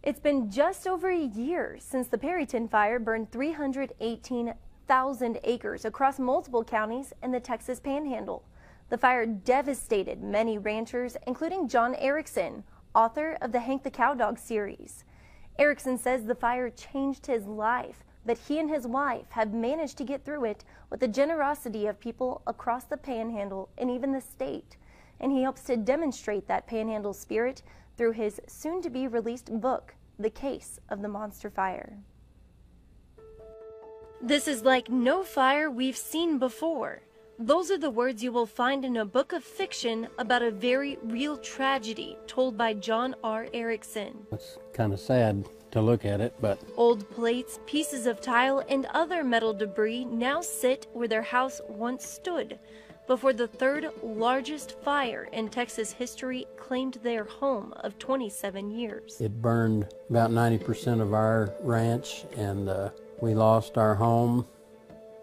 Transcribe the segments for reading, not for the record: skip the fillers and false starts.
It's been just over a year since the Perryton fire burned 318,000 acres across multiple counties in the Texas Panhandle. The fire devastated many ranchers, including John Erickson, author of the Hank the Cowdog series. Erickson says the fire changed his life, but he and his wife have managed to get through it with the generosity of people across the Panhandle and even the state. And he hopes to demonstrate that Panhandle spirit through his soon-to-be-released book, The Case of the Monster Fire. This is like no fire we've seen before. Those are the words you will find in a book of fiction about a very real tragedy told by John R. Erickson. It's kind of sad to look at it, but... Old plates, pieces of tile, and other metal debris now sit where their house once stood, before the third largest fire in Texas history claimed their home of 27 years. It burned about 90% of our ranch, and we lost our home,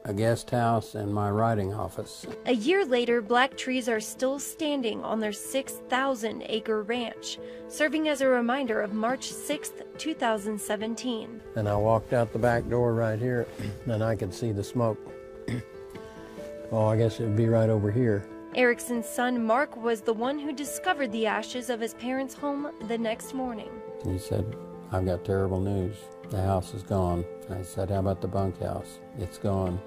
a guest house, and my writing office. A year later, black trees are still standing on their 6,000-acre ranch, serving as a reminder of March 6, 2017. And I walked out the back door right here, and I could see the smoke. Well, I guess it would be right over here. Erickson's son, Mark, was the one who discovered the ashes of his parents' home the next morning. He said, "I've got terrible news. The house is gone." I said, "How about the bunkhouse?" "It's gone."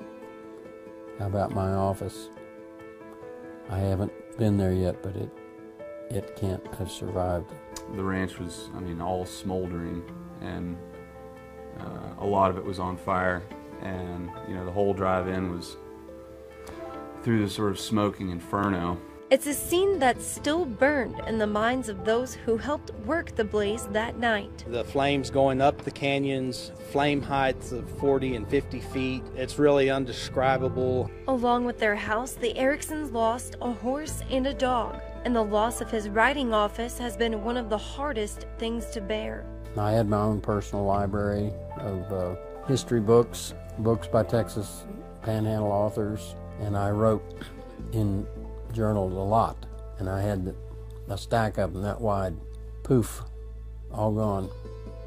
"How about my office?" "I haven't been there yet, but it can't have survived." The ranch was, all smoldering, and a lot of it was on fire, and the whole drive-in was through the sort of smoking inferno. It's a scene that's still burned in the minds of those who helped work the blaze that night. The flames going up the canyons, flame heights of 40 and 50 feet. It's really undescribable. Along with their house, the Ericksons lost a horse and a dog, and the loss of his writing office has been one of the hardest things to bear. I had my own personal library of history books by Texas Panhandle authors, and I wrote in journals a lot, and I had a stack of them that wide. Poof, all gone.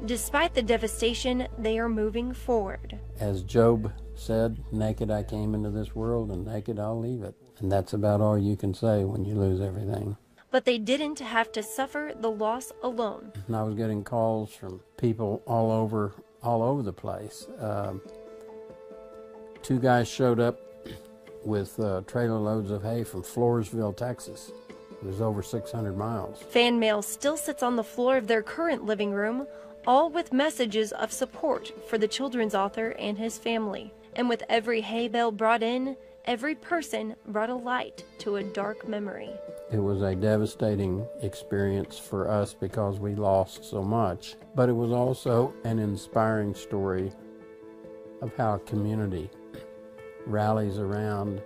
Despite the devastation, they are moving forward. As Job said, "Naked I came into this world, and naked I'll leave it." And that's about all you can say when you lose everything. But they didn't have to suffer the loss alone. And I was getting calls from people all over the place. Two guys showed up with trailer loads of hay from Floresville, Texas. It was over 600 miles. Fan mail still sits on the floor of their current living room, all with messages of support for the children's author and his family. And with every hay bale brought in, every person brought a light to a dark memory. It was a devastating experience for us because we lost so much, but it was also an inspiring story of how a community rallies around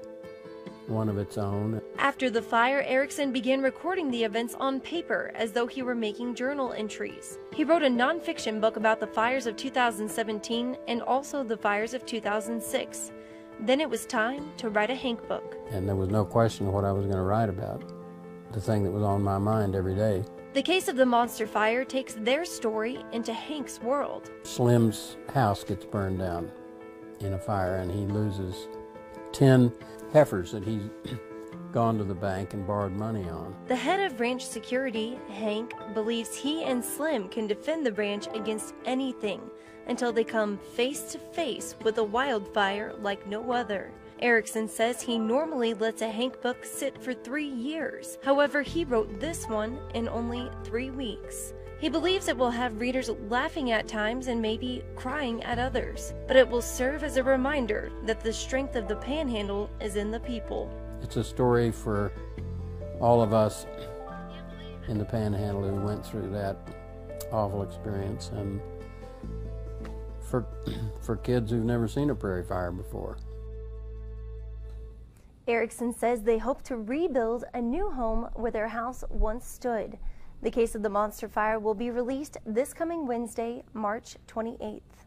one of its own. After the fire, Erickson began recording the events on paper as though he were making journal entries. He wrote a nonfiction book about the fires of 2017 and also the fires of 2006. Then it was time to write a Hank book. And there was no question what I was going to write about, the thing that was on my mind every day. The Case of the Monster Fire takes their story into Hank's world. Slim's house gets burned down in a fire, and he loses 10 heifers that he's gone to the bank and borrowed money on. The head of ranch security, Hank, believes he and Slim can defend the ranch against anything until they come face to face with a wildfire like no other. Erickson says he normally lets a Hank book sit for 3 years. However, he wrote this one in only 3 weeks. He believes it will have readers laughing at times and maybe crying at others, but it will serve as a reminder that the strength of the Panhandle is in the people. It's a story for all of us in the Panhandle who went through that awful experience, and for kids who've never seen a prairie fire before. Erickson says they hope to rebuild a new home where their house once stood. The Case of the Monster Fire will be released this coming Wednesday, March 28th.